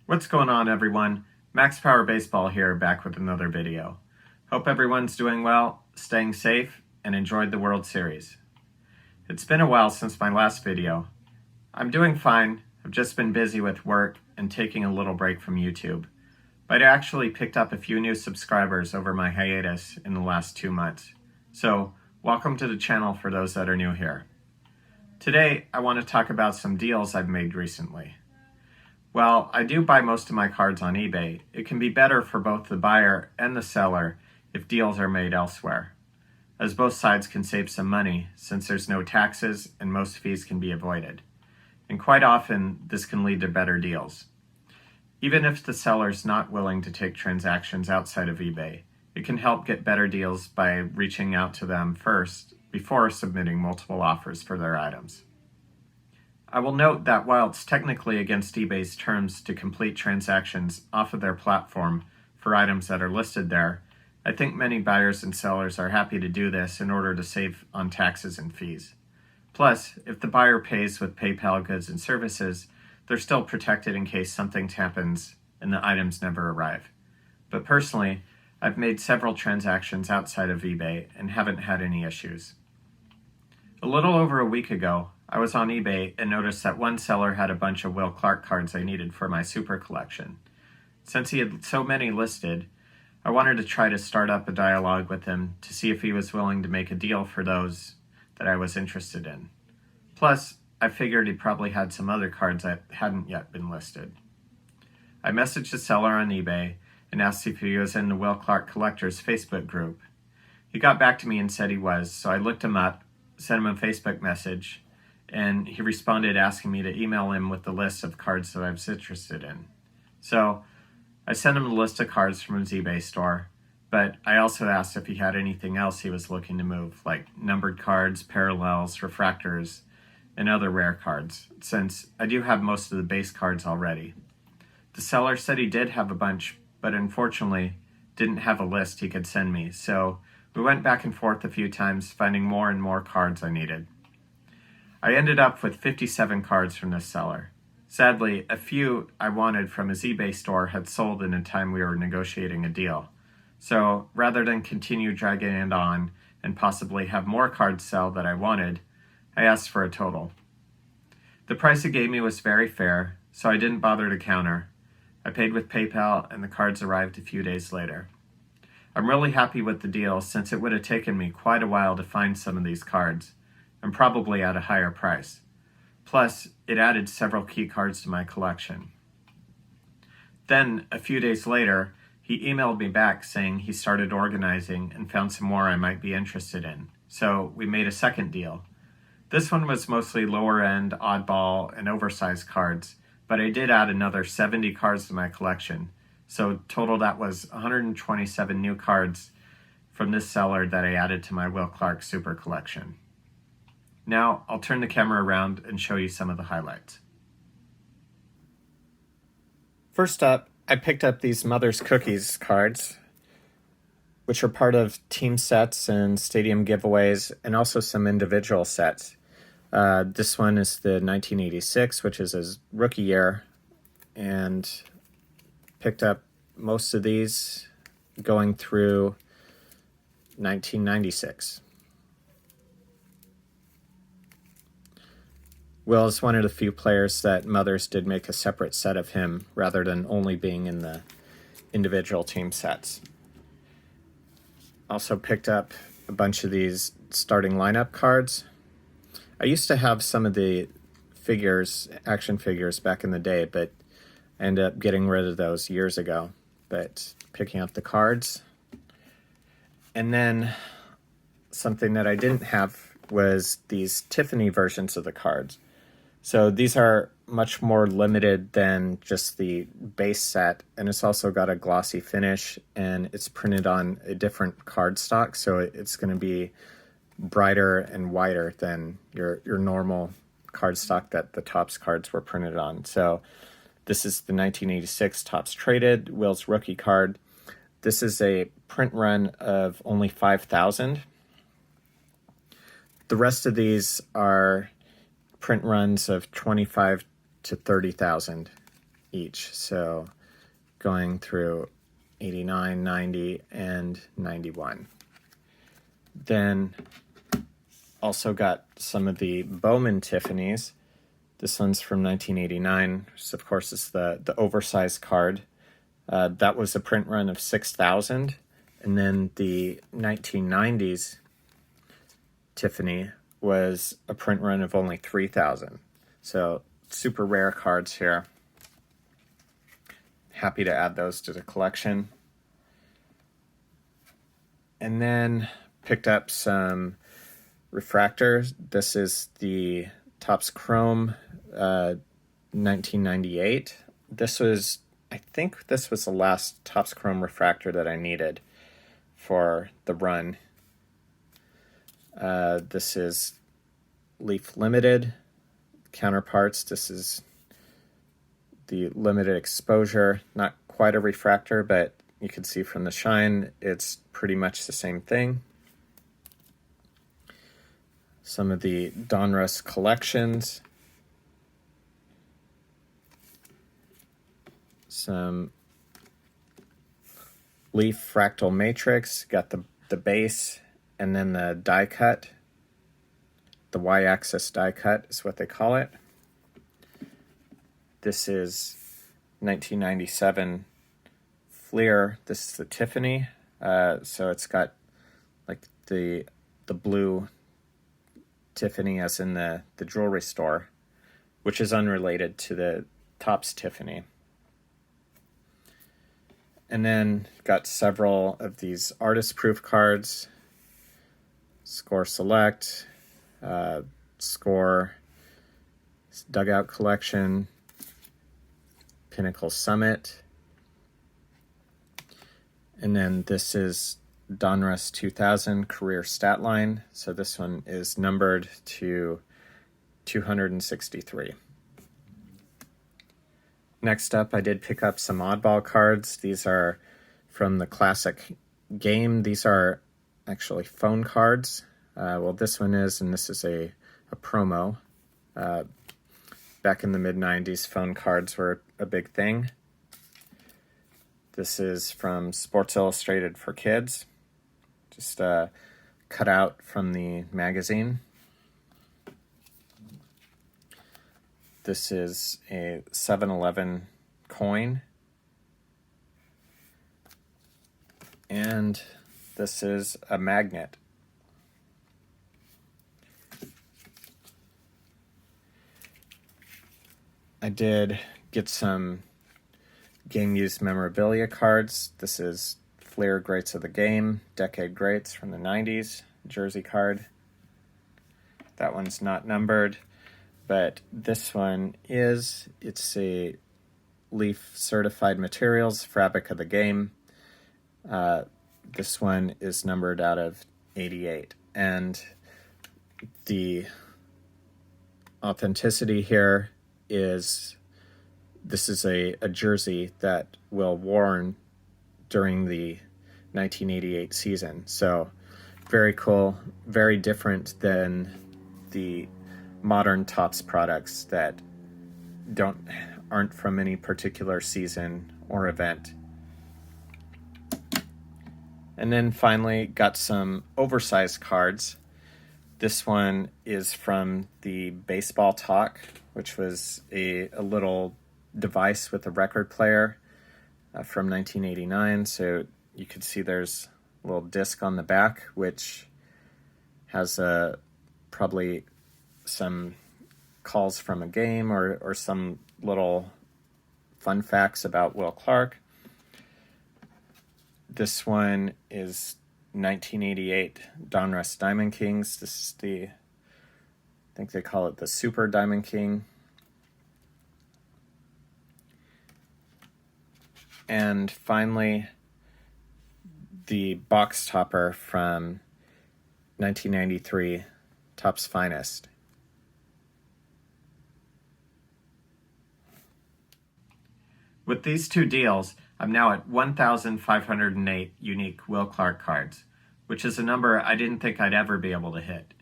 What's going on, everyone? Max Power Baseball here, back with another video. Hope everyone's doing well, staying safe, and enjoyed the World Series. It's been a while since my last video. I'm doing fine. I've just been busy with work and taking a little break from YouTube. But I actually picked up a few new subscribers over my hiatus in the last 2 months. So, welcome to the channel for those that are new here. Today, I want to talk about some deals I've made recently. While I do buy most of my cards on eBay, it can be better for both the buyer and the seller if deals are made elsewhere, as both sides can save some money since there's no taxes and most fees can be avoided. And quite often, this can lead to better deals. Even if the seller's not willing to take transactions outside of eBay, it can help get better deals by reaching out to them first before submitting multiple offers for their items. I will note that while it's technically against eBay's terms to complete transactions off of their platform for items that are listed there, I think many buyers and sellers are happy to do this in order to save on taxes and fees. Plus, if the buyer pays with PayPal goods and services, they're still protected in case something happens and the items never arrive. But personally, I've made several transactions outside of eBay and haven't had any issues. A little over a week ago, I was on eBay and noticed that one seller had a bunch of Will Clark cards I needed for my super collection. Since he had so many listed, I wanted to try to start up a dialogue with him to see if he was willing to make a deal for those that I was interested in. Plus, I figured he probably had some other cards that hadn't yet been listed. I messaged the seller on eBay and asked if he was in the Will Clark Collectors Facebook group. He got back to me and said he was, so I looked him up, sent him a Facebook message, and he responded asking me to email him with the list of cards that I was interested in. So I sent him a list of cards from his eBay store, but I also asked if he had anything else he was looking to move, like numbered cards, parallels, refractors, and other rare cards, since I do have most of the base cards already. The seller said he did have a bunch, but unfortunately didn't have a list he could send me, so we went back and forth a few times, finding more and more cards I needed. I ended up with 57 cards from this seller. Sadly, a few I wanted from his eBay store had sold in the time we were negotiating a deal. So rather than continue dragging it on and possibly have more cards sell that I wanted, I asked for a total. The price he gave me was very fair, so I didn't bother to counter. I paid with PayPal and the cards arrived a few days later. I'm really happy with the deal since it would have taken me quite a while to find some of these cards, and probably at a higher price. Plus, it added several key cards to my collection. Then, a few days later, he emailed me back saying he started organizing and found some more I might be interested in, so we made a second deal. This one was mostly lower-end, oddball, and oversized cards, but I did add another 70 cards to my collection, so total that was 127 new cards from this seller that I added to my Will Clark Super Collection. Now, I'll turn the camera around and show you some of the highlights. First up, I picked up these Mother's Cookies cards, which are part of team sets and stadium giveaways, and also some individual sets. This one is the 1986, which is his rookie year, and picked up most of these going through 1996. Will is one of the few players that Mothers did make a separate set of him rather than only being in the individual team sets. Also picked up a bunch of these starting lineup cards. I used to have some of the figures, action figures back in the day, but I ended up getting rid of those years ago. But picking up the cards. And then something that I didn't have was these Tiffany versions of the cards. So these are much more limited than just the base set, and it's also got a glossy finish, and it's printed on a different card stock, so it's going to be brighter and whiter than your normal card stock that the Topps cards were printed on. So this is the 1986 Topps Traded, Will's rookie card. This is a print run of only 5,000. The rest of these are print runs of 25 to 30,000 each. So going through 89, 90, and 91. Then also got some of the Bowman Tiffany's. This one's from 1989. So of course, it's the oversized card. That was a print run of 6,000. And then the 1990s Tiffany was a print run of only 3,000. So super rare cards here. Happy to add those to the collection. And then picked up some refractors. This is the Topps Chrome 1998. I think this was the last Topps Chrome refractor that I needed for the run. This is Leaf Limited counterparts. This is the limited exposure, not quite a refractor, but you can see from the shine, it's pretty much the same thing. Some of the Donruss collections. Some Leaf Fractal Matrix, got the base and then the die cut. The Y-axis die cut is what they call it. This is 1997 Fleer. This is the Tiffany. So it's got like the blue Tiffany as in the jewelry store, which is unrelated to the Topps Tiffany. And then got several of these artist proof cards. Score Select, Score, Dugout Collection, Pinnacle Summit. And then this is Donruss 2000 Career Stat Line. So this one is numbered to 263. Next up, I did pick up some oddball cards. These are from the classic game. These are actually phone cards. Well, this one is, and this is a promo. Back in the mid-90s, phone cards were a big thing. This is from Sports Illustrated for Kids. Just cut out from the magazine. This is a 7-Eleven coin. And this is a magnet. I did get some game-used memorabilia cards. This is Fleer Greats of the Game, Decade Greats from the 90s, jersey card. That one's not numbered, but this one is. It's a Leaf Certified Materials, Fabric of the Game. This one is numbered out of 88. And the authenticity here is, this is a jersey that Will worn during the 1988 season. So very cool, very different than the modern Topps products that aren't from any particular season or event. And then finally got some oversized cards. This one is from the Baseball Talk, which was a little device with a record player from 1989. So you can see there's a little disc on the back, which has probably some calls from a game or some little fun facts about Will Clark. This one is 1988 Donruss Diamond Kings. This is I think they call it the Super Diamond King. And finally, the box topper from 1993, Topps Finest. With these two deals, I'm now at 1,508 unique Will Clark cards, which is a number I didn't think I'd ever be able to hit.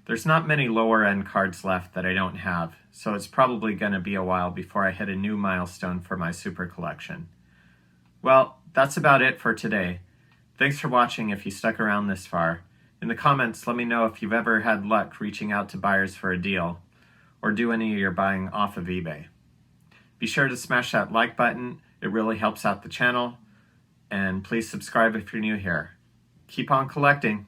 There's not many lower end cards left that I don't have, so it's probably going to be a while before I hit a new milestone for my super collection. Well, that's about it for today. Thanks for watching if you stuck around this far. In the comments, let me know if you've ever had luck reaching out to buyers for a deal, or do any of your buying off of eBay. Be sure to smash that like button, it really helps out the channel, and please subscribe if you're new here. Keep on collecting!